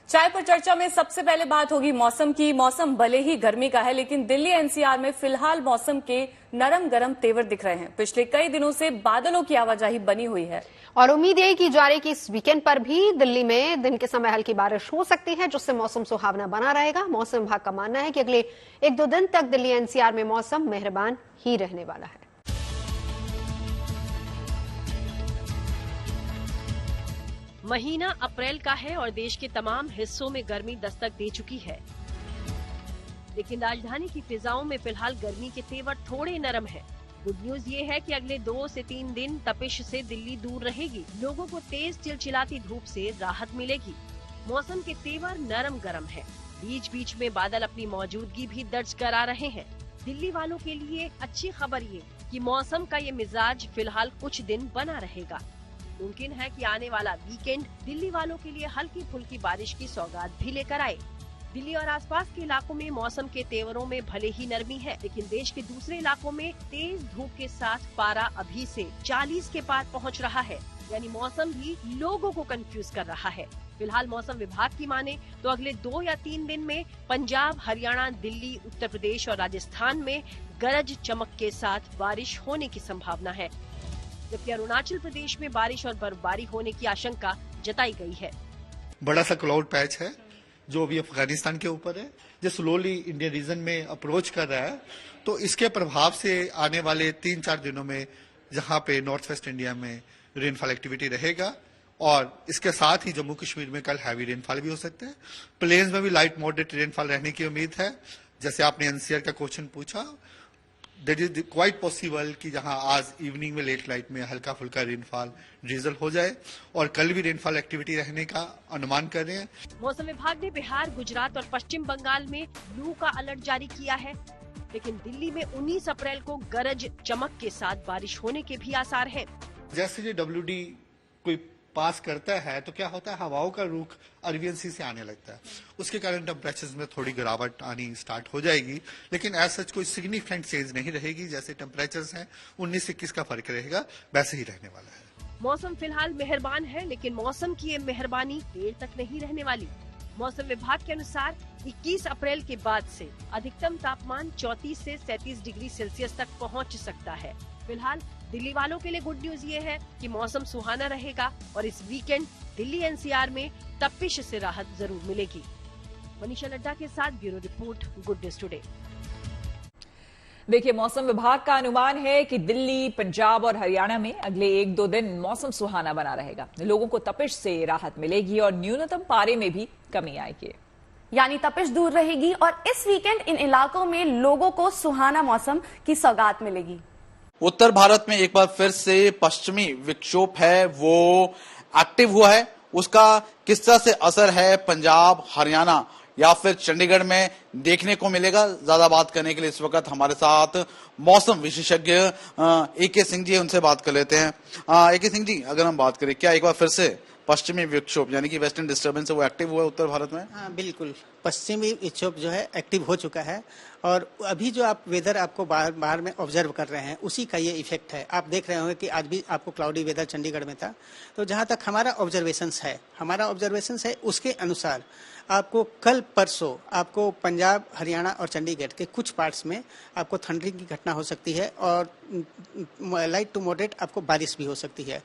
चाय पर चर्चा में सबसे पहले बात होगी मौसम की। मौसम भले ही गर्मी का है, लेकिन दिल्ली एनसीआर में फिलहाल मौसम के नरम गरम तेवर दिख रहे हैं। पिछले कई दिनों से बादलों की आवाजाही बनी हुई है और उम्मीद यही की जा रही कि इस वीकेंड पर भी दिल्ली में दिन के समय हल्की बारिश हो सकती है, जिससे मौसम सुहावना बना रहेगा। मौसम विभाग का मानना है कि अगले 1-2 दिन तक दिल्ली एनसीआर में मौसम मेहरबान ही रहने वाला है। महीना अप्रैल का है और देश के तमाम हिस्सों में गर्मी दस्तक दे चुकी है, लेकिन राजधानी की फिजाओं में फिलहाल गर्मी के तेवर थोड़े नरम है। गुड न्यूज ये है कि अगले 2 से 3 दिन तपिश से दिल्ली दूर रहेगी। लोगों को तेज चिलचिलाती धूप से राहत मिलेगी। मौसम के तेवर नरम गरम है। बीच बीच में बादल अपनी मौजूदगी भी दर्ज करा रहे हैं। दिल्ली वालों के लिए अच्छी खबर ये कि मौसम का ये मिजाज फिलहाल कुछ दिन बना रहेगा। मुमकिन है कि आने वाला वीकेंड दिल्ली वालों के लिए हल्की फुल्की बारिश की सौगात भी लेकर आए। दिल्ली और आसपास के इलाकों में मौसम के तेवरों में भले ही नरमी है, लेकिन देश के दूसरे इलाकों में तेज धूप के साथ पारा अभी से 40 के पार पहुंच रहा है। यानी मौसम भी लोगों को कंफ्यूज कर रहा है। फिलहाल मौसम विभाग की माने तो अगले 2 या 3 दिन में पंजाब, हरियाणा, दिल्ली, उत्तर प्रदेश और राजस्थान में गरज चमक के साथ बारिश होने की संभावना है, जबकि अरुणाचल प्रदेश में बारिश और बर्फबारी होने की आशंका जताई गई है। बड़ा सा क्लाउड पैच है जो अभी अफगानिस्तान के ऊपर है, जो स्लोली इंडियन रीजन में अप्रोच कर रहा है। तो इसके प्रभाव से आने वाले 3-4 दिनों में जहां पे नॉर्थ वेस्ट इंडिया में रेनफॉल एक्टिविटी रहेगा, और इसके साथ ही जम्मू कश्मीर में कल हैवी रेनफॉल भी हो सकता है। प्लेन्स में भी लाइट मॉडरेट रेनफॉल रहने की उम्मीद है। जैसे आपने एनसीआर का क्वेश्चन पूछा, दैट इज क्वाइट पॉसिबल कि जहां आज इवनिंग में लेट नाइट में हल्का फुल्का रेनफॉल ड्रिजल हो जाए, और कल भी रेनफॉल एक्टिविटी रहने का अनुमान कर रहे हैं। मौसम विभाग ने बिहार, गुजरात और पश्चिम बंगाल में लू का अलर्ट जारी किया है, लेकिन दिल्ली में 19 अप्रैल को गरज चमक के साथ बारिश होने के भी आसार हैं। जैसे ये WD कोई पास करता है तो क्या होता है, हवाओं का रुख अरबियन सी से आने लगता है। उसके कारण टेम्परेचर्स में थोड़ी गिरावट आनी स्टार्ट हो जाएगी, लेकिन एज सच कोई सिग्निफिकेंट चेंज नहीं रहेगी। जैसे टेम्परेचर्स हैं 19-21 का फर्क रहेगा, वैसे ही रहने वाला है। मौसम फिलहाल मेहरबान है, लेकिन मौसम की ये मेहरबानी देर तक नहीं रहने वाली। मौसम विभाग के अनुसार 21 अप्रैल के बाद से अधिकतम तापमान 34 से 37 डिग्री सेल्सियस तक पहुंच सकता है। फिलहाल दिल्ली वालों के लिए गुड न्यूज ये है कि मौसम सुहाना रहेगा और इस वीकेंड दिल्ली एनसीआर में तपिश से राहत जरूर मिलेगी। मनीषा नड्डा के साथ bureau report, good news today. देखिए, मौसम विभाग का अनुमान है कि दिल्ली, पंजाब और हरियाणा में अगले 1-2 दिन मौसम सुहाना बना रहेगा। लोगों को तपिश से राहत मिलेगी और न्यूनतम पारे में भी कमी आएगी, यानी तपिश दूर रहेगी और इस वीकेंड इन इलाकों में लोगों को सुहाना मौसम की सौगात मिलेगी। उत्तर भारत में एक बार फिर से पश्चिमी विक्षोभ है वो एक्टिव हुआ है। उसका किस तरह से असर है पंजाब, हरियाणा या फिर चंडीगढ़ में देखने को मिलेगा। ज्यादा बात करने के लिए इस वक्त हमारे साथ मौसम विशेषज्ञ AK सिंह जी, उनसे बात कर लेते हैं। AK सिंह जी, अगर हम बात करें, क्या एक बार फिर से पश्चिमी विक्षोभ यानी कि वेस्टर्न डिस्टर्बेंस है वो एक्टिव हुआ है उत्तर भारत में? हाँ, बिल्कुल। पश्चिमी विक्षोभ जो है एक्टिव हो चुका है, और अभी जो आप वेदर आपको बाहर में ऑब्जर्व कर रहे हैं उसी का ये इफेक्ट है। आप देख रहे होंगे कि आज भी आपको क्लाउडी वेदर चंडीगढ़ में था। तो जहां तक हमारा ऑब्जर्वेशंस है उसके अनुसार आपको कल परसों आपको पंजाब, हरियाणा और चंडीगढ़ के कुछ पार्ट्स में आपको थंडरिंग की घटना हो सकती है, और लाइट टू मॉडरेट आपको बारिश भी हो सकती है।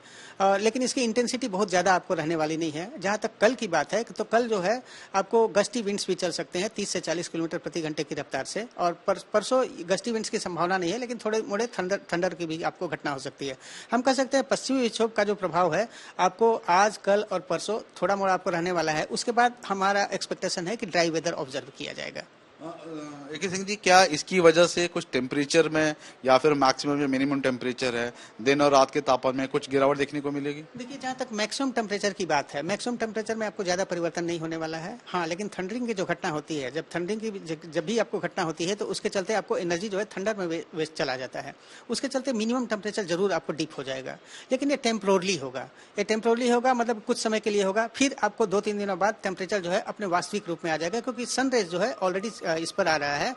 लेकिन इसकी इंटेंसिटी बहुत ज़्यादा आपको रहने वाली नहीं है। जहाँ तक कल की बात है तो कल जो है आपको गस्टी विंड्स भी चल सकते हैं 30 से 40 किलोमीटर प्रति घंटे की रफ्तार से, और परसों गस्टी विंड्स की संभावना नहीं है, लेकिन थोड़े मोड़े थंडर की भी आपको घटना हो सकती है। हम कह सकते हैं पश्चिमी विक्षोभ का जो प्रभाव है आपको आज, कल और परसों थोड़ा मोड़ा आपको रहने वाला है। उसके बाद हमारा एक्सपेक्टेशन है कि ड्राई वेदर ऑब्जर्व किया जाएगा। AK सिंह जी, क्या इसकी वजह से कुछ टेम्परेचर में या फिर मैक्सिमम या मिनिमम टेम्परेचर है, दिन और रात के तापमान में कुछ गिरावट देखने को मिलेगी? देखिए, जहाँ तक मैक्सिमम टेम्परेचर की बात है, मैक्सिमम टेम्परेचर में आपको ज्यादा परिवर्तन नहीं होने वाला है। हाँ, लेकिन थंडरिंग की जो घटना होती है, जब भी आपको घटना होती है तो उसके चलते आपको एनर्जी जो है थंडर में वेस्ट चला जाता है। उसके चलते मिनिमम टेम्परेचर जरूर आपको डिप हो जाएगा, लेकिन ये टेम्पोरली होगा। मतलब कुछ समय के लिए होगा, फिर आपको 2-3 दिनों बाद टेम्परेचर जो है अपने वास्तविक रूप में आ जाएगा, क्योंकि सनरेज जो है ऑलरेडी इस पर आ रहा है,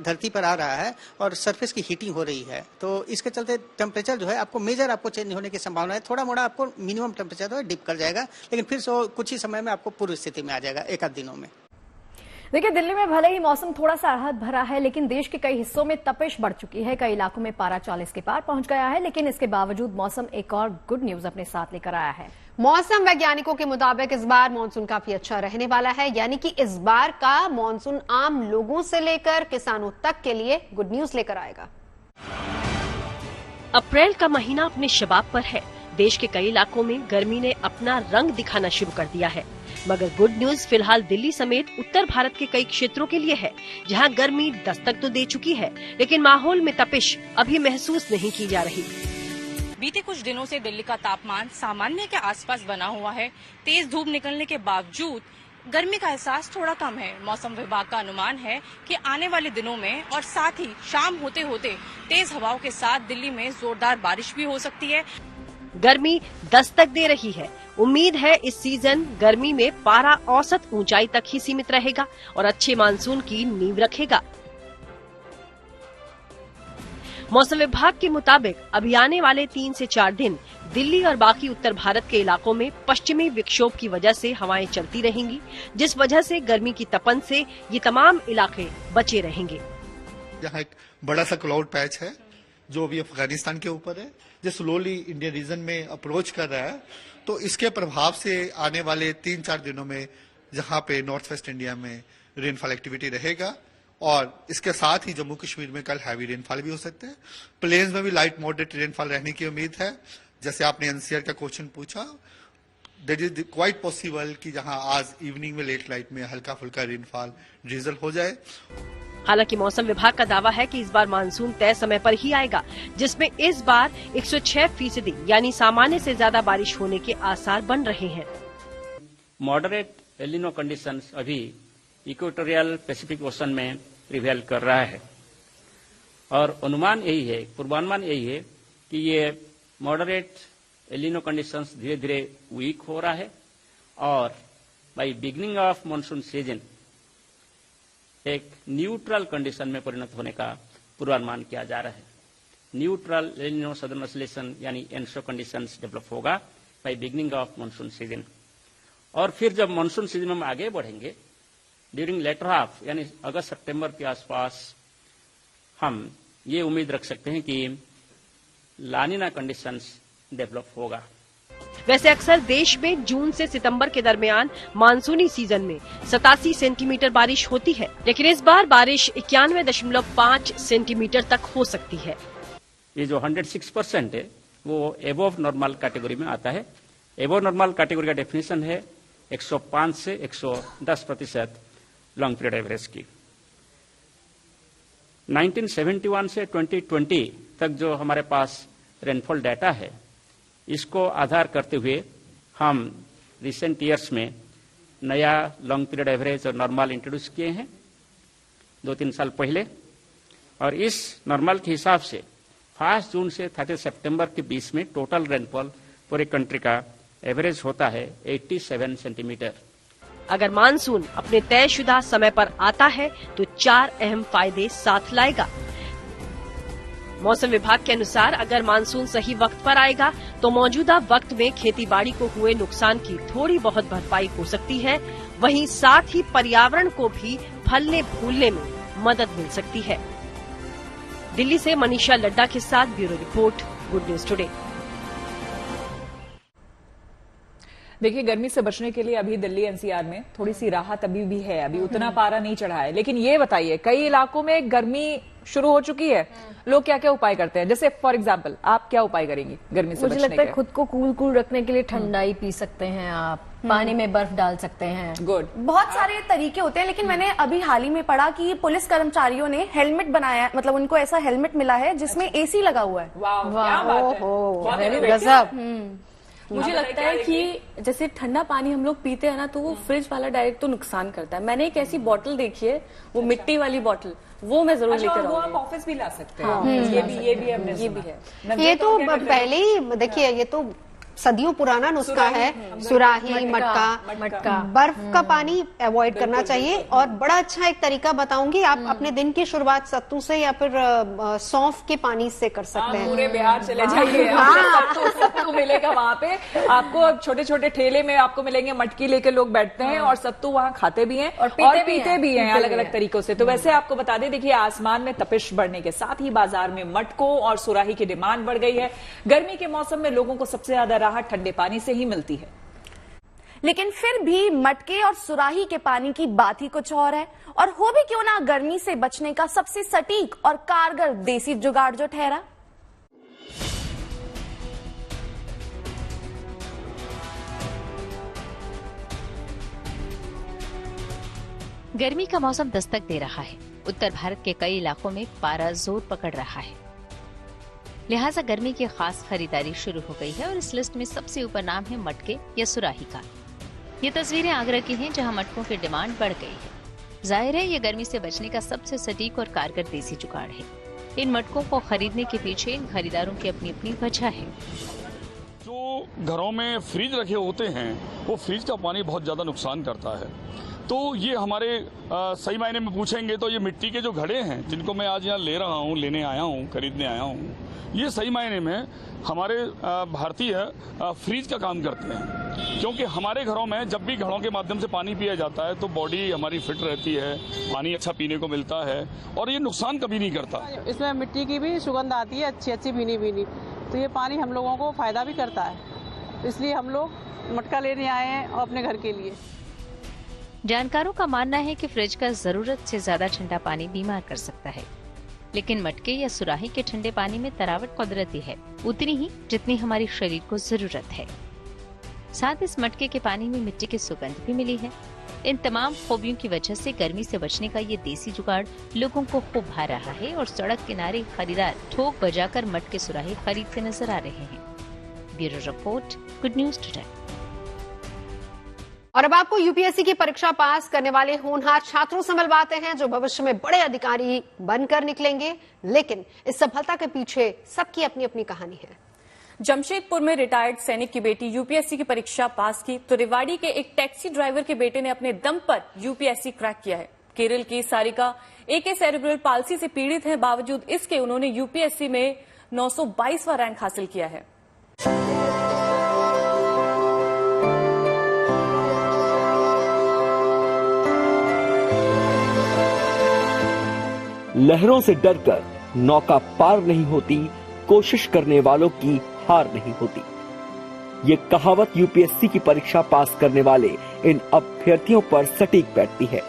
धरती पर आ रहा है और सरफेस की हीटिंग हो रही है। तो इसके चलते टेम्परेचर जो है आपको मेजर आपको चेंज होने की संभावना है। थोड़ा मोड़ा आपको मिनिमम टेम्परेचर जो है डिप कर जाएगा, लेकिन फिर से कुछ ही समय में आपको पूर्व स्थिति में आ जाएगा, एक आध दिनों में। देखिए, दिल्ली में भले ही मौसम थोड़ा सा राहत भरा है, लेकिन देश के कई हिस्सों में तपिश बढ़ चुकी है। कई इलाकों में पारा 40 के पार पहुंच गया है, लेकिन इसके बावजूद मौसम एक और गुड न्यूज अपने साथ लेकर आया है। मौसम वैज्ञानिकों के मुताबिक इस बार मानसून काफी अच्छा रहने वाला है, यानी कि इस बार का मानसून आम लोगों से लेकर किसानों तक के लिए गुड न्यूज लेकर आएगा। अप्रैल का महीना अपने शबाब पर है। देश के कई इलाकों में गर्मी ने अपना रंग दिखाना शुरू कर दिया है, मगर गुड न्यूज फिलहाल दिल्ली समेत उत्तर भारत के कई क्षेत्रों के लिए है, जहां गर्मी दस्तक तो दे चुकी है, लेकिन माहौल में तपिश अभी महसूस नहीं की जा रही। बीते कुछ दिनों से दिल्ली का तापमान सामान्य के आसपास बना हुआ है। तेज धूप निकलने के बावजूद गर्मी का एहसास थोड़ा कम है। मौसम विभाग का अनुमान है कि आने वाले दिनों में और साथ ही शाम होते होते तेज हवाओं के साथ दिल्ली में जोरदार बारिश भी हो सकती है। गर्मी दस्तक दे रही है। उम्मीद है इस सीजन गर्मी में पारा औसत ऊंचाई तक ही सीमित रहेगा और अच्छे मानसून की नींव रखेगा। मौसम विभाग के मुताबिक अभी आने वाले 3 से 4 दिन दिल्ली और बाकी उत्तर भारत के इलाकों में पश्चिमी विक्षोभ की वजह से हवाएं चलती रहेंगी, जिस वजह से गर्मी की तपन से ये तमाम इलाके बचे रहेंगे। यहाँ एक बड़ा सा क्लाउड पैच है जो अभी अफगानिस्तान के ऊपर है, जो स्लोली इंडियन रीजन में अप्रोच कर रहा है। तो इसके प्रभाव से आने वाले 3-4 दिनों में जहाँ पे नॉर्थ वेस्ट इंडिया में रेनफॉल एक्टिविटी रहेगा और इसके साथ ही जम्मू कश्मीर में कल हैवी रेनफॉल भी हो सकते हैं। प्लेन्स में भी लाइट मॉडरेट रेनफॉल रहने की उम्मीद है। जैसे आपने एनसीआर का क्वेश्चन पूछा, दैट इज क्वाइट पॉसिबल कि जहां आज इवनिंग में लेट नाइट में हल्का फुल्का रेनफॉल ड्रिजल हो जाए। हालांकि मौसम विभाग का दावा है कि इस बार मानसून तय समय पर ही आएगा, जिसमें इस बार 106% यानी सामान्य से ज्यादा बारिश होने के आसार बन रहे हैं। मॉडरेट एलिनो कंडीशंस अभी इक्वेटोरियल पैसिफिक ओशन में प्रिवेल कर रहा है और अनुमान यही है, पूर्वानुमान यही है कि ये मॉडरेट एलिनो कंडीशंस धीरे धीरे वीक हो रहा है और by beginning of monsoon season एक न्यूट्रल कंडीशन में परिणत होने का पूर्वानुमान किया जा रहा है। न्यूट्रल एलिनो सदर्न ऑसिलेशन यानी एनसो कंडीशंस डेवलप होगा by beginning of monsoon season और फिर जब मानसून सीजन में आगे बढ़ेंगे ड्यूरिंग लेटर हाफ यानी अगस्त सितंबर के आसपास हम ये उम्मीद रख सकते हैं कि लानिना कंडीशंस डेवलप होगा। वैसे अक्सर देश में जून से सितंबर के दरमियान मानसूनी सीजन में 87 सेंटीमीटर बारिश होती है, लेकिन इस बार बारिश 91.5 सेंटीमीटर तक हो सकती है। ये जो 106% है वो एबोव नॉर्मल कैटेगरी में आता है। एबोव नॉर्मल कैटेगरी का डेफिनेशन है 105 से 110% लॉन्ग पीरियड एवरेज की। 1971 से 2020 तक जो हमारे पास रेनफॉल डाटा है, इसको आधार करते हुए हम रिसेंट ईयर्स में नया लॉन्ग पीरियड एवरेज और नॉर्मल इंट्रोड्यूस किए हैं 2-3 साल पहले और इस नॉर्मल के हिसाब से 5 जून से 30 सितंबर के बीच में टोटल रेनफॉल पूरे कंट्री का एवरेज होता है 87 सेंटीमीटर। अगर मानसून अपने तयशुदा समय पर आता है तो 4 अहम फायदे साथ लाएगा। मौसम विभाग के अनुसार अगर मानसून सही वक्त पर आएगा तो मौजूदा वक्त में खेतीबाड़ी को हुए नुकसान की थोड़ी बहुत भरपाई हो सकती है, वहीं साथ ही पर्यावरण को भी फलने फूलने में मदद मिल सकती है। दिल्ली से मनीषा लड्डा के साथ bureau report, good news today. देखिए, गर्मी से बचने के लिए अभी दिल्ली एनसीआर में थोड़ी सी राहत अभी भी है, अभी उतना पारा नहीं चढ़ा है। लेकिन ये बताइए, कई इलाकों में गर्मी शुरू हो चुकी है, लोग क्या क्या उपाय करते हैं? जैसे फॉर एग्जांपल आप क्या उपाय करेंगी गर्मी से बचने के? मुझे लगता है खुद को कूल रखने के लिए ठंडाई पी सकते हैं आप, पानी में बर्फ डाल सकते हैं। गुड, बहुत सारे तरीके होते हैं। लेकिन मैंने अभी हाल ही में पढ़ा कि पुलिस कर्मचारियों ने हेलमेट बनाया, मतलब उनको ऐसा हेलमेट मिला है जिसमें एसी लगा हुआ है। गजब। मुझे लगता है कि जैसे ठंडा पानी हम लोग पीते हैं ना, तो वो फ्रिज वाला डायरेक्ट तो नुकसान करता है। मैंने एक ऐसी बोतल देखी है, वो मिट्टी वाली बोतल, वो मैं जरूर लेकर आऊंगी। आप ऑफिस भी ला सकते हैं। ये भी हमने ये भी है। ये तो पहले ही देखिए, ये तो सदियों पुराना नुस्खा है, सुराही, मटका, बर्फ का पानी अवॉइड करना चाहिए। और बड़ा अच्छा एक तरीका बताऊंगी, आप अपने दिन की शुरुआत सत्तू से या फिर सौंफ के पानी से कर सकते हैं। पूरे बिहार चले जाइए, सत्तू मिलेगा वहाँ पे आपको। छोटे छोटे ठेले में आपको मिलेंगे, मटकी लेके लोग बैठते हैं और सत्तू वहाँ खाते भी हैं और पीते भी हैं अलग अलग तरीकों से। तो वैसे आपको बता दें, देखिए आसमान में तपिश बढ़ने के साथ ही बाजार में मटकों और सुराही की डिमांड बढ़ गई है। गर्मी के मौसम में लोगों को सबसे ज्यादा राहत ठंडे पानी से ही मिलती है। लेकिन फिर भी मटके और सुराही के पानी की बात ही कुछ और है। और हो भी क्यों ना गर्मी से बचने का सबसे सटीक और कारगर देसी जुगाड़ जो ठहरा। गर्मी का मौसम दस्तक दे रहा है। उत्तर भारत के कई इलाकों में पारा जोर पकड़ रहा है, लिहाजा गर्मी की खास खरीदारी शुरू हो गई है और इस लिस्ट में सबसे ऊपर नाम है मटके या सुराही का। ये तस्वीरें आगरा की हैं, जहां मटकों की डिमांड बढ़ गई है। जाहिर है ये गर्मी से बचने का सबसे सटीक और कारगर देसी जुगाड़ है। इन मटकों को खरीदने के पीछे खरीदारों की अपनी अपनी वजह है। जो घरों में फ्रिज रखे होते हैं वो फ्रिज का पानी बहुत ज्यादा नुकसान करता है। तो ये हमारे सही मायने में पूछेंगे तो ये मिट्टी के जो घड़े हैं जिनको मैं आज यहाँ लेने आया हूँ, खरीदने आया हूँ, ये सही मायने में हमारे भारतीय फ्रीज का काम करते हैं। क्योंकि हमारे घरों में जब भी घड़ों के माध्यम से पानी पिया जाता है तो बॉडी हमारी फिट रहती है, पानी अच्छा पीने को मिलता है और ये नुकसान कभी नहीं करता। इसमें मिट्टी की भी सुगंध आती है, अच्छी अच्छी भीनी भीनी, तो ये पानी हम लोगों को फायदा भी करता है। इसलिए हम लोग मटका लेने आए हैं और अपने घर के लिए। जानकारों का मानना है कि फ्रिज का जरूरत से ज्यादा ठंडा पानी बीमार कर सकता है, लेकिन मटके या सुराही के ठंडे पानी में तरावट कुदरती है, उतनी ही जितनी हमारे शरीर को जरूरत है। साथ इस मटके के पानी में मिट्टी की सुगंध भी मिली है। इन तमाम खूबियों की वजह से गर्मी से बचने का ये देसी जुगाड़ लोगों को खूब भा रहा है और सड़क किनारे खरीदार ठोक बजाकर मटके सुराही खरीदते नजर आ रहे हैं। Bureau report, good news today. और अब आपको यूपीएससी की परीक्षा पास करने वाले होनहार छात्रों से मिलवाते हैं जो भविष्य में बड़े अधिकारी बनकर निकलेंगे। लेकिन इस सफलता के पीछे सबकी अपनी अपनी कहानी है। जमशेदपुर में रिटायर्ड सैनिक की बेटी यूपीएससी की परीक्षा पास की तो रेवाड़ी के एक टैक्सी ड्राइवर के बेटे ने अपने दम पर यूपीएससी क्रैक किया है। केरल की सारिका AK सेरेब्रल पाल्सी से पीड़ित है, बावजूद इसके उन्होंने यूपीएससी में 922वां रैंक हासिल किया है। लहरों से डरकर नौका पार नहीं होती, कोशिश करने वालों की हार नहीं होती। ये कहावत यूपीएससी की परीक्षा पास करने वाले इन अभ्यर्थियों पर सटीक बैठती है।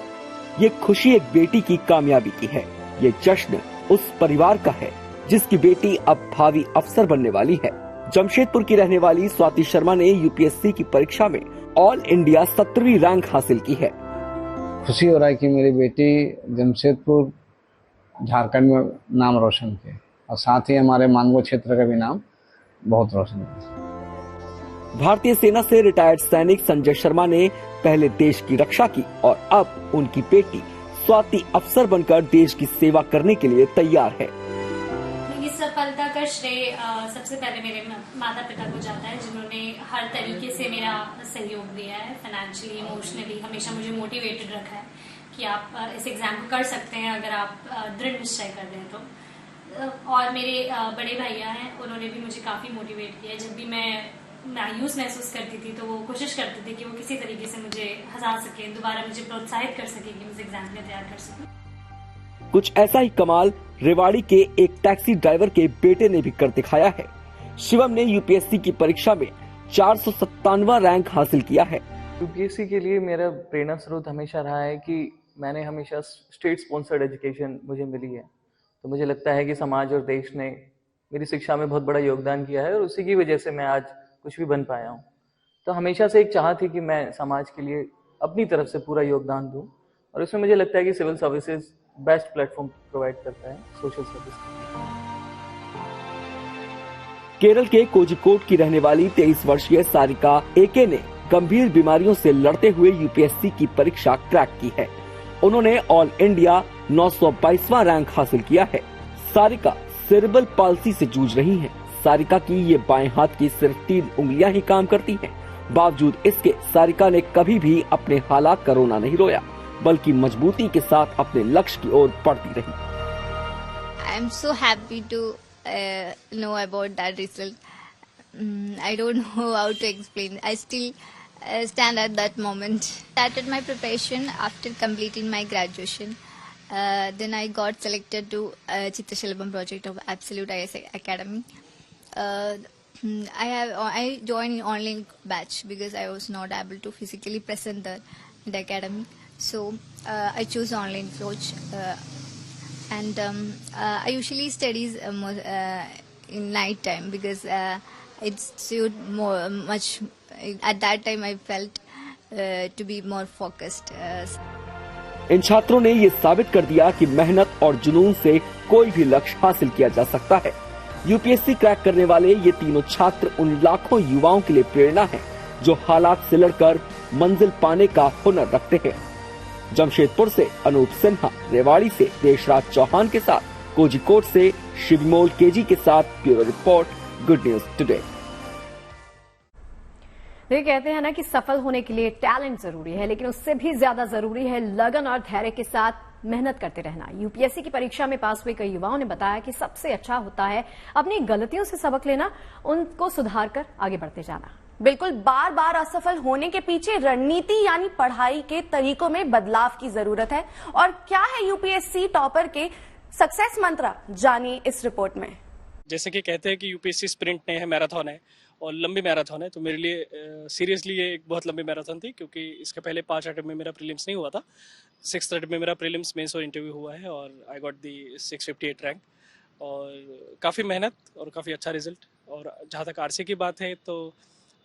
ये खुशी एक बेटी की कामयाबी की है। ये जश्न उस परिवार का है जिसकी बेटी अब भावी अफसर बनने वाली है। जमशेदपुर की रहने वाली स्वाति शर्मा ने यूपीएससी की परीक्षा में ऑल इंडिया 17वीं रैंक हासिल की है। खुशी हो रहा है कि मेरी बेटी जमशेदपुर झारखंड में नाम रोशन किए और साथ ही हमारे मानगो क्षेत्र का भी नाम बहुत रोशन किया। भारतीय सेना से रिटायर्ड सैनिक संजय शर्मा ने पहले देश की रक्षा की और अब उनकी बेटी स्वाति अफसर बनकर देश की सेवा करने के लिए तैयार है। इस सफलता का श्रेय सबसे पहले मेरे माता पिता को जाता है, जिन्होंने हर तरीके से मेरा सहयोग दिया है, फाइनेंशियली, इमोशनली, हमेशा मुझे मोटिवेटेड रखा है कि आप इस एग्जाम को कर सकते हैं अगर आप दृढ़ निश्चय कर दें तो। और मेरे बड़े भैया हैं, उन्होंने भी मुझे काफ़ी मोटिवेट किया। जब भी मैं मायूस महसूस करती थी तो वो कोशिश करते थे कि वो किसी तरीके से मुझे हंसा सके, दोबारा मुझे प्रोत्साहित कर सके कि मैं एग्जाम के लिए तैयार कर सकूं। कुछ ऐसा ही कमाल रेवाड़ी के एक टैक्सी ड्राइवर के बेटे ने भी कर दिखाया है। शिवम ने यूपीएससी की परीक्षा में 497वां रैंक हासिल किया है। यूपीएससी के लिए मेरा प्रेरणा स्रोत हमेशा रहा है कि मैंने हमेशा स्टेट स्पॉन्सर्ड एजुकेशन मुझे मिली है, तो मुझे लगता है कि समाज और देश ने मेरी शिक्षा में बहुत बड़ा योगदान किया है और उसी की वजह से मैं आज कुछ भी बन पाया हूँ। तो हमेशा से एक चाह थी कि मैं समाज के लिए अपनी तरफ से पूरा योगदान दूं और इसमें मुझे लगता है कि civil services best platform provide करता है सोशल सर्विस। केरल के कोझिकोड की रहने वाली 23 वर्षीय सारिका AK ने गंभीर बीमारियों से लड़ते हुए यूपीएससी की परीक्षा क्रैक की है। उन्होंने ऑल इंडिया 922वां रैंक हासिल किया है। सारिका सेरेब्रल पाल्सी से जूझ रही हैं। सारिका की ये बाएं हाथ की सिर्फ 3 उंगलियां ही काम करती हैं। बावजूद इसके सारिका ने कभी भी अपने हालात का रोना नहीं रोया, बल्कि मजबूती के साथ अपने लक्ष्य की ओर बढ़ती रही। I am so happy to know about that result. I don't know how to explain. I still stand at that moment. Started my preparation after completing my graduation. Then I got selected to Chittashalabam project of Absolute IS Academy. I joined online batch because I was not able to physically present in the academy. So I choose online coach. And I usually studies in night time because it suit much. At that time I felt to be more focused. इन छात्रों ने ये साबित कर दिया कि मेहनत और जुनून से कोई भी लक्ष्य हासिल किया जा सकता है। यूपीएससी क्रैक करने वाले ये तीनों छात्र उन लाखों युवाओं के लिए प्रेरणा हैं, जो हालात से लड़कर मंजिल पाने का हुनर रखते हैं। जमशेदपुर से अनूप सिन्हा, रेवाड़ी से देशराज चौहान के साथ कोझिकोड से शिवमोल केजी के साथ bureau report, good news today. ये कहते हैं ना कि सफल होने के लिए टैलेंट जरूरी है, लेकिन उससे भी ज्यादा जरूरी है लगन और धैर्य के साथ मेहनत करते रहना। यूपीएससी की परीक्षा में पास हुए कई युवाओं ने बताया कि सबसे अच्छा होता है अपनी गलतियों से सबक लेना, उनको सुधार कर आगे बढ़ते जाना। बिल्कुल, बार बार असफल होने के पीछे रणनीति यानी पढ़ाई के तरीकों में बदलाव की जरूरत है। और क्या है यूपीएससी टॉपर के सक्सेस मंत्र, जानिए इस रिपोर्ट में। जैसे कि कहते हैं कि यूपीएससी स्प्रिंट नहीं है, मैराथन है और लंबी मैराथन है, तो मेरे लिए सीरियसली ये एक बहुत लंबी मैराथन थी, क्योंकि इसके पहले 5 अटेम्प्ट में मेरा प्रीलिम्स नहीं हुआ था। 6th अटेम्प्ट में मेरा प्रीलिम्स, मेंस और इंटरव्यू हुआ है और आई गॉट दी 658 रैंक। और काफ़ी मेहनत और काफ़ी अच्छा रिजल्ट। और जहाँ तक आरसीए की बात है तो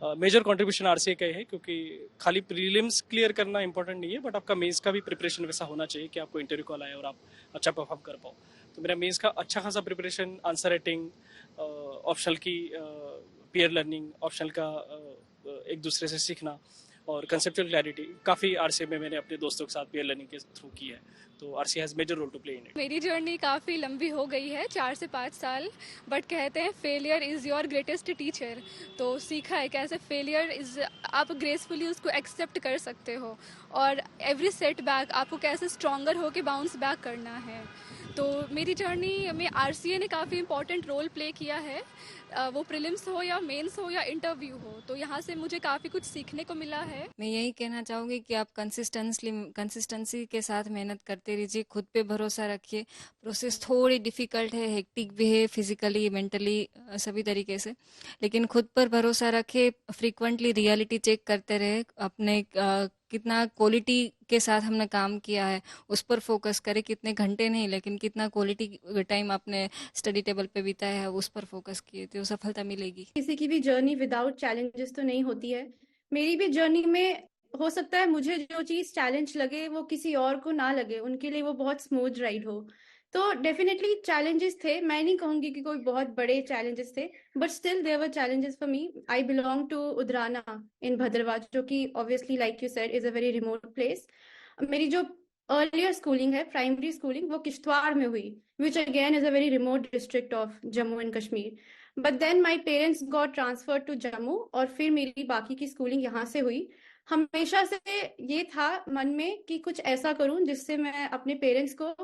मेजर कंट्रीब्यूशन आरसीए का है, क्योंकि खाली प्रीलिम्स क्लियर करना इंपॉर्टेंट नहीं है, बट आपका मेंस का भी प्रिपरेशन वैसा होना चाहिए कि आपको इंटरव्यू कॉल आए और आप अच्छा परफॉर्म कर पाओ। तो मेरा मेंस का अच्छा खासा प्रिपरेशन, आंसर राइटिंग, ऑप्शनल की पीयर लर्निंग, ऑप्शनल का एक दूसरे से सीखना और कंसेप्चुअल क्लैरिटी काफ़ी आरसीए में मैंने अपने दोस्तों के साथ पीयर लर्निंग के थ्रू की है। तो RCA has major role to play in it. मेरी जर्नी काफ़ी लंबी हो गई है, 4 से 5 साल, बट कहते हैं failure is your greatest teacher. तो सीखा है कैसे फेलियर इज़, आप ग्रेसफुली उसको एक्सेप्ट कर सकते हो और एवरी सेटबैक आपको कैसे स्ट्रॉन्गर होकर बाउंस बैक करना है। तो मेरी जर्नी में आरसीए ने काफ़ी इंपॉर्टेंट रोल प्ले किया है, वो प्रीलिम्स हो या मेंस हो या इंटरव्यू हो। तो यहाँ से मुझे काफ़ी कुछ सीखने को मिला है। मैं यही कहना चाहूँगी कि आप कंसिस्टेंसी के साथ मेहनत करते रहिए, खुद पे भरोसा रखिए। प्रोसेस थोड़ी डिफ़िकल्ट है, हेक्टिक भी है, फिजिकली मेंटली सभी तरीके से, लेकिन खुद पर भरोसा रखे, फ्रीक्वेंटली रियलिटी चेक करते रहे, अपने कितना क्वालिटी के साथ हमने काम किया है उस पर फोकस करें, कितने घंटे नहीं लेकिन कितना क्वालिटी टाइम आपने स्टडी टेबल पे बिताया है उस पर फोकस किए तो सफलता मिलेगी। किसी की भी जर्नी विदाउट चैलेंजेस तो नहीं होती है। मेरी भी जर्नी में हो सकता है मुझे जो चीज चैलेंज लगे वो किसी और को ना लगे, उनके लिए वो बहुत स्मूथ राइड हो। तो डेफिनेटली चैलेंजेस थे, मैं नहीं कहूंगी कि कोई बहुत बड़े चैलेंजेस थे, but still there were challenges for me. I belong to Udhrana in Bhaderwah, जो कि obviously like you said is a very remote place. मेरी जो अर्लियर स्कूलिंग है, प्राइमरी स्कूलिंग, वो किश्तवाड़ में हुई, which again is a very remote district of Jammu and Kashmir. But then my parents got transfer to Jammu और फिर मेरी बाकी की स्कूलिंग यहाँ से हुई। हमेशा से ये था मन में कि कुछ ऐसा करूं जिससे मैं अपने पेरेंट्स को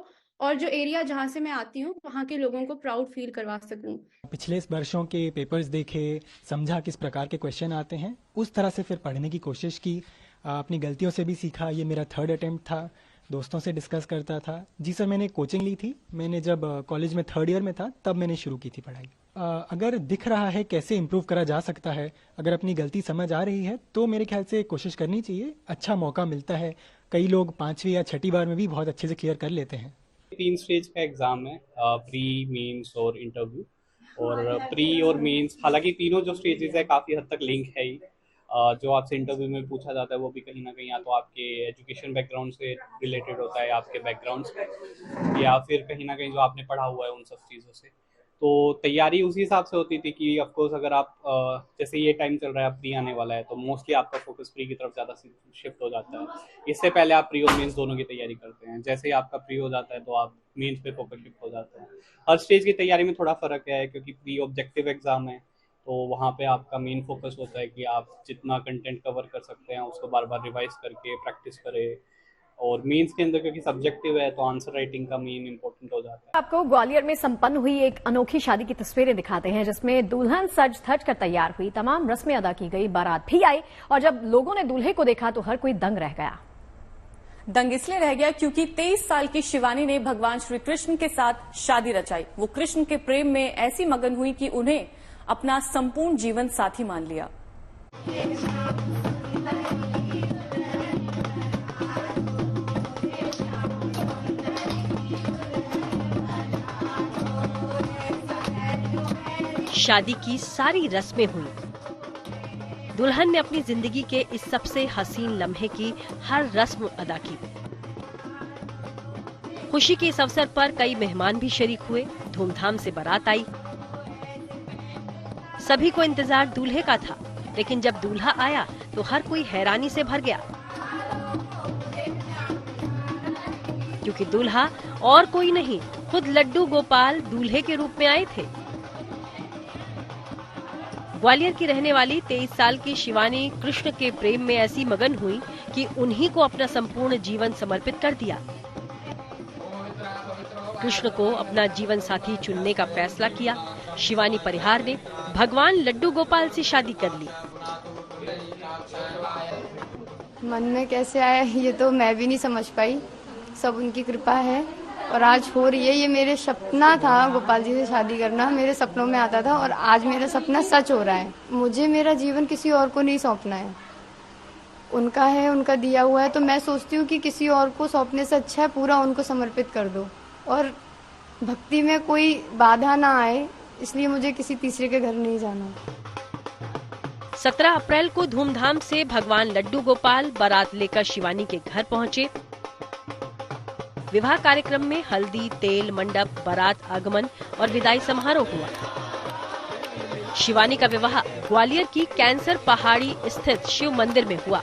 और जो एरिया जहाँ से मैं आती हूँ वहाँ के लोगों को प्राउड फील करवा सकूं। पिछले वर्षों के पेपर्स देखे, समझा किस प्रकार के क्वेश्चन आते हैं, उस तरह से फिर पढ़ने की कोशिश की, अपनी गलतियों से भी सीखा। ये मेरा 3rd अटेम्प्ट था, दोस्तों से डिस्कस करता था। जी सर, मैंने कोचिंग ली थी, मैंने जब कॉलेज में 3rd ईयर में था तब मैंने शुरू की थी पढ़ाई। अगर दिख रहा है कैसे इम्प्रूव करा जा सकता है, अगर अपनी गलती समझ आ रही है तो मेरे ख्याल से कोशिश करनी चाहिए। अच्छा मौका मिलता है, कई लोग 5वीं या 6ठी बार में भी बहुत अच्छे से क्लियर कर लेते हैं। 3 स्टेज का एग्जाम है, प्री, मेंस और इंटरव्यू। और प्री और मेंस, हालांकि तीनों जो स्टेजेस है काफ़ी हद तक लिंक है ही। जो आपसे इंटरव्यू में पूछा जाता है वो भी कहीं ना कहीं या तो आपके एजुकेशन बैकग्राउंड से रिलेटेड होता है, आपके बैकग्राउंड से, या फिर कहीं ना कहीं जो आपने पढ़ा हुआ है उन सब चीज़ों से। तो तैयारी उसी हिसाब से होती थी कि ऑफकोर्स अगर आप जैसे ये टाइम चल रहा है, प्री आने वाला है, तो मोस्टली आपका फोकस प्री की तरफ ज़्यादा शिफ्ट हो जाता है। इससे पहले आप प्री और मेंस दोनों की तैयारी करते हैं। जैसे ही आपका प्री हो जाता है तो आप मेंस पे फोकस शिफ्ट हो जाते हैं। हर स्टेज की तैयारी में थोड़ा फ़र्क है क्योंकि प्री ऑब्जेक्टिव एग्जाम है, तो वहाँ पे आपका मेन फोकस होता है कि आप जितना कंटेंट कवर कर सकते हैं उसको बार बार रिवाइज करके प्रैक्टिस करें, और मेंस के अंदर क्योंकि सब्जेक्टिव है तो आंसर राइटिंग का मेन इंपॉर्टेंट हो जाता है। आपको ग्वालियर में संपन्न हुई एक अनोखी शादी की तस्वीरें दिखाते हैं, जिसमें दुल्हन सज धज कर तैयार हुई, तमाम रस्में अदा की गई, बारात भी आई और जब लोगों ने दूल्हे को देखा तो हर कोई दंग रह गया। दंग इसलिए रह गया क्योंकि 23 साल की शिवानी ने भगवान श्री कृष्ण के साथ शादी रचाई। वो कृष्ण के प्रेम में ऐसी मगन हुई कि उन्हें अपना संपूर्ण जीवन साथी मान लिया। शादी की सारी रस्में हुई। दुल्हन ने अपनी जिंदगी के इस सबसे हसीन लम्हे की हर रस्म अदा की। खुशी के इस अवसर पर कई मेहमान भी शरीक हुए, धूमधाम से बारात आई। सभी को इंतजार दूल्हे का था, लेकिन जब दूल्हा आया तो हर कोई हैरानी से भर गया, क्योंकि दूल्हा और कोई नहीं, खुद लड्डू गोपाल दूल्हे के रूप में आए थे। ग्वालियर की रहने वाली 23 साल की शिवानी कृष्ण के प्रेम में ऐसी मगन हुई कि उन्हीं को अपना संपूर्ण जीवन समर्पित कर दिया। कृष्ण को अपना जीवन साथी चुनने का फैसला किया। शिवानी परिहार ने भगवान लड्डू गोपाल से शादी कर ली। मन में कैसे आया ये तो मैं भी नहीं समझ पाई, सब उनकी कृपा है और आज हो रही है। ये मेरे सपना था गोपाल जी से शादी करना, मेरे सपनों में आता था और आज मेरा सपना सच हो रहा है। मुझे मेरा जीवन किसी और को नहीं सौंपना है, उनका है, उनका दिया हुआ है, तो मैं सोचती हूँ कि किसी और को सौंपने से अच्छा है पूरा उनको समर्पित कर दो और भक्ति में कोई बाधा ना आए, इसलिए मुझे किसी तीसरे के घर नहीं जाना। 17 अप्रैल को धूमधाम से भगवान लड्डू गोपाल बारात लेकर शिवानी के घर पहुंचे। विवाह कार्यक्रम में हल्दी, तेल, मंडप, बारात आगमन और विदाई समारोह हुआ। शिवानी का विवाह ग्वालियर की कैंसर पहाड़ी स्थित शिव मंदिर में हुआ।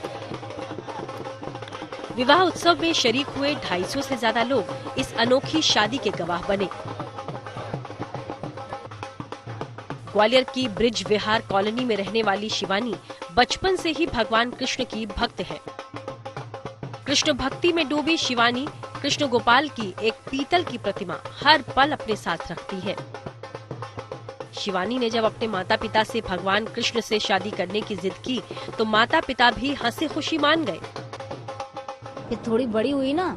विवाह उत्सव में शरीक हुए 250 से ज्यादा लोग इस अनोखी शादी के गवाह बने। ग्वालियर की ब्रिज विहार कॉलोनी में रहने वाली शिवानी बचपन से ही भगवान कृष्ण की भक्त है। कृष्ण भक्ति में डूबी शिवानी कृष्ण गोपाल की एक पीतल की प्रतिमा हर पल अपने साथ रखती है। शिवानी ने जब अपने माता पिता से भगवान कृष्ण से शादी करने की जिद की तो माता पिता भी हंसी खुशी मान गए। फिर थोड़ी बड़ी हुई ना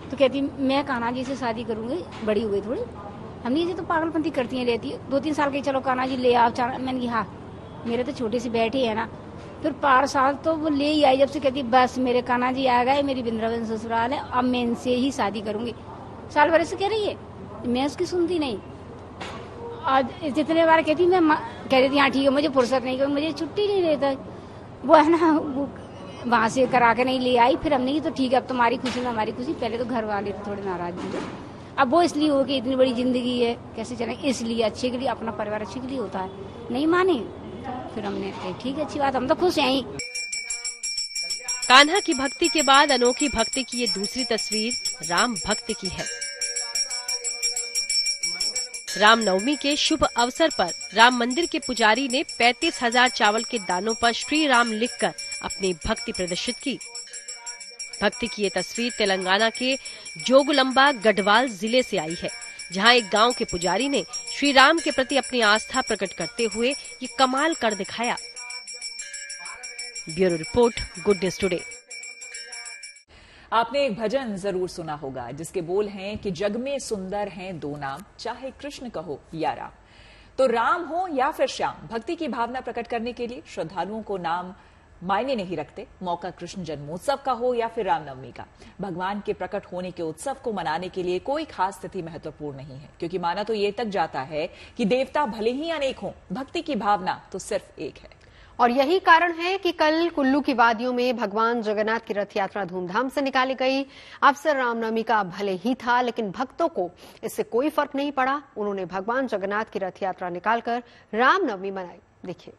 तो कहती मैं कान्हा जी से शादी करूंगी, बड़ी हुई थोड़ी, हमने ये तो पागलपंती करती रहती है। 2-3 साल के चलो कान्हा जी ले आओ, मैंने कहा हाँ, मेरे तो छोटे से बैठे है ना। फिर 5 साल तो वो ले ही आई, जब से कहती बस मेरे कान्हा जी आ गए, मेरी वृंदावन ससुराल है, अब मैं इनसे ही शादी करूंगी। साल भर से कह रही है, मैं उसकी सुनती नहीं। आज जितने बार कहती मैं कह रही थी हाँ ठीक है, मुझे फुर्सत नहीं, मुझे छुट्टी नहीं देता। वो है ना वहाँ से करा के नहीं ले आई। फिर हमने की तो ठीक है, अब तुम्हारी खुशी में हमारी खुशी। पहले तो घर वाले थोड़े नाराज हुए, अब वो इसलिए हो कि इतनी बड़ी जिंदगी है कैसे चले, इसलिए अच्छे के लिए, अपना परिवार अच्छे के लिए होता है। नहीं माने फिर हमने ठीक है, अच्छी बात, हम तो खुश हैं। कान्हा की भक्ति के बाद अनोखी भक्ति की ये दूसरी तस्वीर राम भक्ति की है। रामनवमी के शुभ अवसर पर राम मंदिर के पुजारी ने 35,000 चावल के दानों पर श्री राम लिखकर अपनी भक्ति प्रदर्शित की। भक्ति की ये तस्वीर तेलंगाना के जोगुलंबा गढ़वाल जिले से आई है, जहां एक गांव के पुजारी ने श्री राम के प्रति अपनी आस्था प्रकट करते हुए ये कमाल कर दिखाया। Bureau report, good news today. आपने एक भजन जरूर सुना होगा जिसके बोल हैं कि जग में सुंदर हैं 2 नाम, चाहे कृष्ण कहो या राम। तो राम हो या फिर श्याम, भक्ति की भावना प्रकट करने के लिए श्रद्धालुओं को नाम मायने नहीं रखते। मौका कृष्ण जन्मोत्सव का हो या फिर रामनवमी का, भगवान के प्रकट होने के उत्सव को मनाने के लिए कोई खास तिथि महत्वपूर्ण नहीं है, क्योंकि माना तो ये तक जाता है कि देवता भले ही अनेक हों, भक्ति की भावना तो सिर्फ एक है। और यही कारण है कि कल कुल्लू की वादियों में भगवान जगन्नाथ की रथ यात्रा धूमधाम से निकाली गई। अवसर रामनवमी का भले ही था, लेकिन भक्तों को इससे कोई फर्क नहीं पड़ा। उन्होंने भगवान जगन्नाथ की रथ यात्रा निकालकर रामनवमी मनाई। देखिए।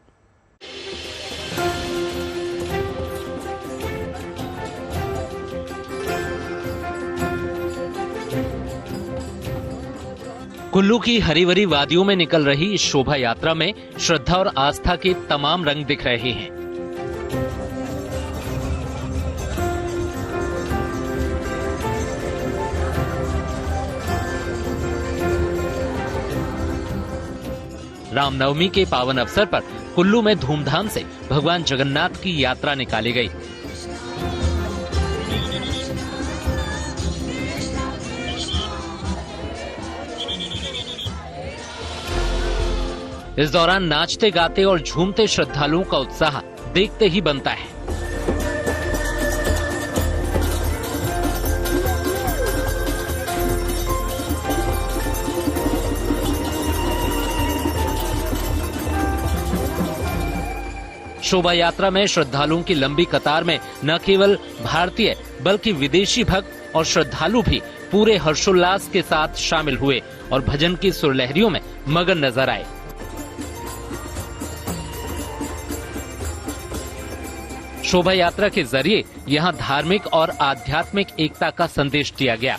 कुल्लू की हरी भरी वादियों में निकल रही इस शोभा यात्रा में श्रद्धा और आस्था के तमाम रंग दिख रहे हैं। रामनवमी के पावन अवसर पर कुल्लू में धूमधाम से भगवान जगन्नाथ की यात्रा निकाली गई। इस दौरान नाचते गाते और झूमते श्रद्धालुओं का उत्साह देखते ही बनता है। शोभा यात्रा में श्रद्धालुओं की लंबी कतार में न केवल भारतीय बल्कि विदेशी भक्त और श्रद्धालु भी पूरे हर्षोल्लास के साथ शामिल हुए और भजन की सुरलहरियों में मगन नजर आए। शोभा यात्रा के जरिए यहां धार्मिक और आध्यात्मिक एकता का संदेश दिया गया।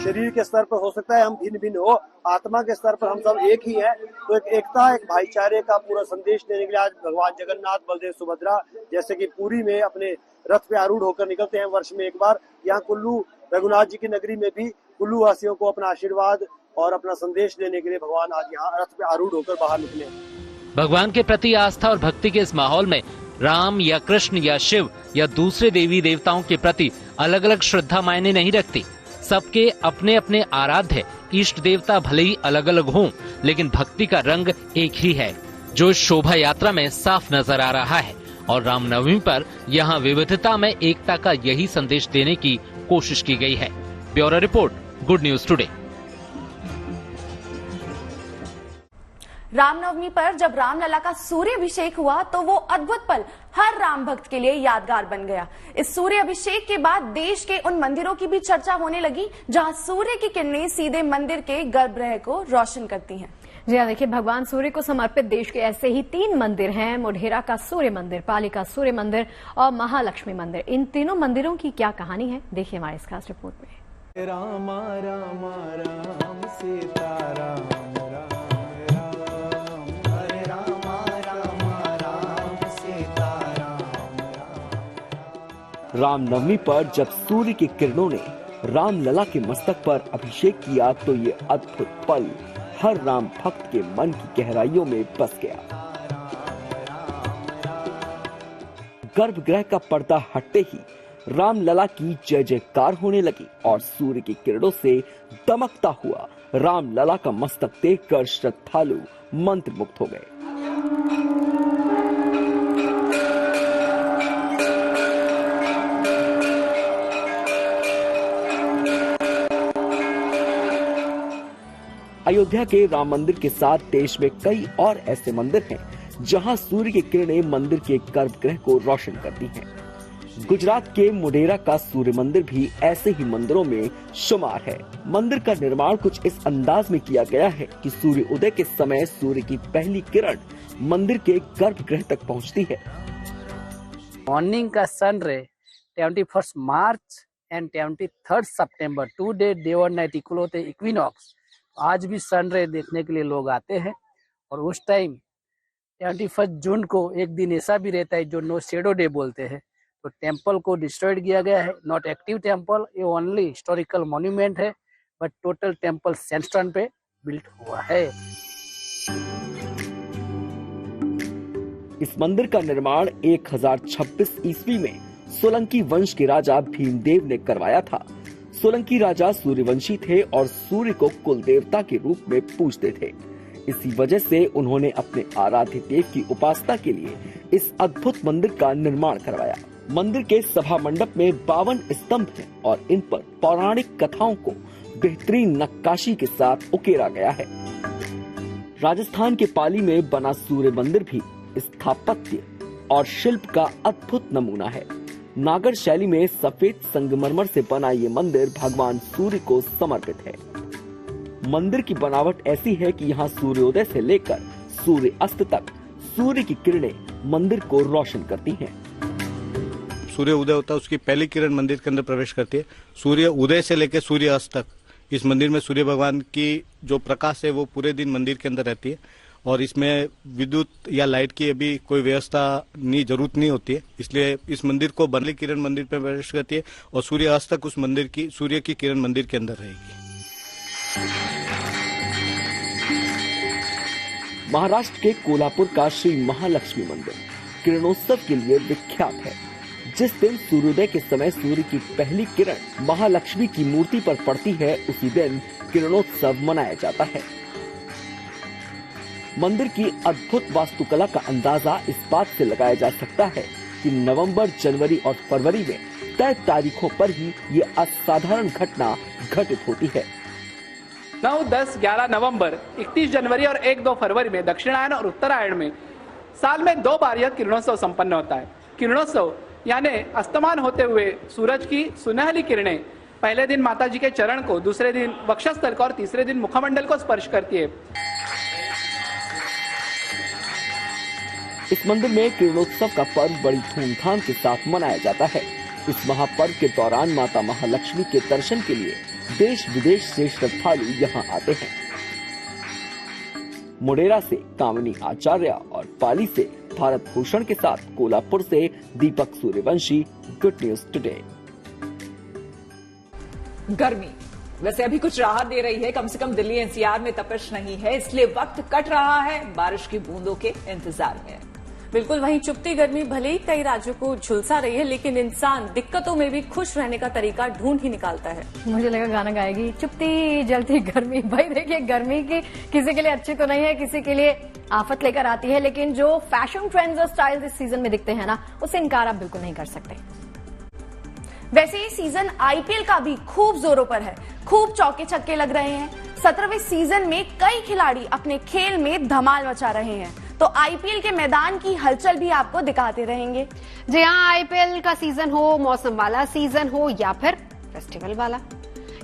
शरीर के स्तर पर हो सकता है हम भिन्न भिन्न हो, आत्मा के स्तर पर हम सब एक ही है। तो एक एकता, एक भाईचारे का पूरा संदेश देने के लिए आज भगवान जगन्नाथ, बलदेव, सुभद्रा जैसे कि पुरी में अपने रथ पे आरूढ़ होकर निकलते हैं वर्ष में एक बार, यहाँ कुल्लू रघुनाथ जी की नगरी में भी कुल्लू वासियों को अपना आशीर्वाद और अपना संदेश देने के लिए भगवान आज यहाँ रथ पे आरूढ़ होकर बाहर निकले। भगवान के प्रति आस्था और भक्ति के इस माहौल में राम या कृष्ण या शिव या दूसरे देवी देवताओं के प्रति अलग अलग श्रद्धा मायने नहीं रखती। सबके अपने अपने आराध्य इष्ट देवता भले ही अलग अलग हों, लेकिन भक्ति का रंग एक ही है, जो इस शोभा यात्रा में साफ नजर आ रहा है। और रामनवमी पर यहाँ विविधता में एकता का यही संदेश देने की कोशिश की गई है। Bureau report, good news today. Ramnavami पर जब रामलला का सूर्याभिषेक हुआ तो वो अद्भुत पल हर राम भक्त के लिए यादगार बन गया। इस सूर्याभिषेक के बाद देश के उन मंदिरों की भी चर्चा होने लगी जहां सूर्य की किरणें सीधे मंदिर के गर्भगृह को रोशन करती हैं। जी हाँ, देखिए, भगवान सूर्य को समर्पित देश के ऐसे ही 3 मंदिर हैं। मोढेरा का सूर्य मंदिर, पाली का सूर्य मंदिर और महालक्ष्मी मंदिर। इन तीनों मंदिरों की क्या कहानी है, देखिए हमारे इस खास रिपोर्ट में। राम राम राम सीताराम रामनवमी पर जब सूर्य की किरणों ने रामलला के मस्तक पर अभिषेक किया तो ये अद्भुत पल हर राम भक्त के मन की गहराइयों में बस गया। गर्भगृह का पर्दा हटते ही रामलला की जय जयकार होने लगी और सूर्य की किरणों से दमकता हुआ रामलला का मस्तक देखकर श्रद्धालु मंत्रमुग्ध हो गए। अयोध्या के राम मंदिर के साथ देश में कई और ऐसे मंदिर हैं जहां सूर्य की किरणें मंदिर के गर्भगृह को रोशन करती हैं। गुजरात के मोढेरा का सूर्य मंदिर भी ऐसे ही मंदिरों में शुमार है। मंदिर का निर्माण कुछ इस अंदाज में किया गया है कि सूर्य उदय के समय सूर्य की पहली किरण मंदिर के गर्भगृह तक पहुंचती है। मॉर्निंग का सन रे 21 मार्च एंड 23 सितंबर 2 डे डे और नाइट इक्वल होते इक्विनॉक्स। आज भी सन रे देखने के लिए लोग आते हैं और उस टाइम 21 जून को एक दिन ऐसा भी रहता है जो नो शेडो डे बोलते हैं। तो टेम्पल को डिस्ट्रॉयड किया गया है, नॉट एक्टिव टेम्पल, ये ओनली हिस्टोरिकल मॉन्यूमेंट है, बट टोटल टेम्पल सैंडस्टोन पे बिल्ट हुआ है। इस मंदिर का निर्माण 1026 ईस्वी में सोलंकी वंश के राजा भीमदेव ने करवाया था। सोलंकी राजा सूर्यवंशी थे और सूर्य को कुल देवता के रूप में पूजते थे। इसी वजह से उन्होंने अपने आराध्य देव की उपासना के लिए इस अद्भुत मंदिर का निर्माण करवाया। मंदिर के सभा मंडप में 52 स्तंभ हैं और इन पर पौराणिक कथाओं को बेहतरीन नक्काशी के साथ उकेरा गया है। राजस्थान के पाली में बना सूर्य मंदिर भी स्थापत्य और शिल्प का अद्भुत नमूना है। नागर शैली में सफेद संगमरमर से बना ये मंदिर भगवान सूर्य को समर्पित है। मंदिर की बनावट ऐसी है कि यहाँ सूर्योदय से लेकर सूर्य अस्त तक सूर्य की किरणें मंदिर को रोशन करती हैं। सूर्य उदय होता है उसकी पहली किरण मंदिर के अंदर प्रवेश करती है। सूर्य उदय से लेकर सूर्य अस्त तक इस मंदिर में सूर्य भगवान की जो प्रकाश है वो पूरे दिन मंदिर के अंदर रहती है और इसमें विद्युत या लाइट की अभी कोई व्यवस्था जरूरत नहीं होती है, इसलिए इस मंदिर को पहली किरण मंदिर में प्रवेश करती है और सूर्य अस्त तक उस मंदिर की सूर्य की किरण मंदिर के अंदर रहेगी। महाराष्ट्र के कोल्हापुर का श्री महालक्ष्मी मंदिर किरणोत्सव के लिए विख्यात है। जिस दिन सूर्योदय के समय सूर्य की पहली किरण महालक्ष्मी की मूर्ति पर पड़ती है उसी दिन किरणोत्सव मनाया जाता है। मंदिर की अद्भुत वास्तुकला का अंदाजा इस बात से लगाया जा सकता है कि नवंबर, जनवरी और फरवरी में तय तारीखों पर ही ये असाधारण घटना घटित होती है। 9, 10, 11 नवंबर, 31 जनवरी और 1-2 फरवरी में दक्षिणायन और उत्तरायण में साल में 2 बार यह किरणोत्सव संपन्न होता है। किरणोत्सव यानी अस्तमान होते हुए सूरज की सुनहली किरणें पहले दिन माता जी के चरण को, दूसरे दिन वक्षस्थल को और तीसरे दिन मुखमंडल को स्पर्श करती है। इस मंदिर में किरणोत्सव का पर्व बड़ी धूमधाम के साथ मनाया जाता है। इस महापर्व के दौरान माता महालक्ष्मी के दर्शन के लिए देश विदेश से श्रद्धालु यहाँ आते हैं। मोडेरा से कामिनी आचार्य और पाली से भारत भूषण के साथ कोल्हापुर से दीपक सूर्यवंशी, गुड न्यूज टुडे। गर्मी वैसे अभी कुछ राहत दे रही है, कम से कम दिल्ली एनसीआर में तपिश नहीं है, इसलिए वक्त कट रहा है बारिश की बूंदों के इंतजार में। बिल्कुल, वहीं चुपती गर्मी भले ही कई राज्यों को झुलसा रही है, लेकिन इंसान दिक्कतों में भी खुश रहने का तरीका ढूंढ ही निकालता है। मुझे लगा गाना गाएगी, चुपती जलती गर्मी। भाई देखिए, गर्मी की किसी के लिए अच्छी तो नहीं है, किसी के लिए आफत लेकर आती है, लेकिन जो फैशन ट्रेंड्स और स्टाइल्स इस सीजन में दिखते हैं ना, उससे इनकार आप बिल्कुल नहीं कर सकते। वैसे ये सीजन आईपीएल का भी खूब जोरों पर है, खूब चौके छक्के लग रहे हैं। 17वें सीजन में कई खिलाड़ी अपने खेल में धमाल मचा रहे हैं, तो आईपीएल के मैदान की हलचल भी आपको दिखाते रहेंगे। जी हाँ, आईपीएल का सीजन हो, मौसम वाला सीजन हो या फिर फेस्टिवल वाला,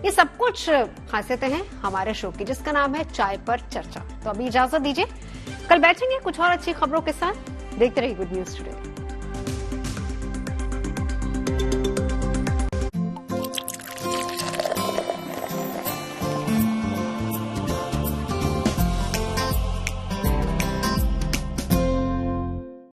ये सब कुछ खासियतें हैं हमारे शो की, जिसका नाम है चाय पर चर्चा। तो अभी इजाजत दीजिए, कल बैठेंगे कुछ और अच्छी खबरों के साथ। देखते रहिए गुड न्यूज टुडे।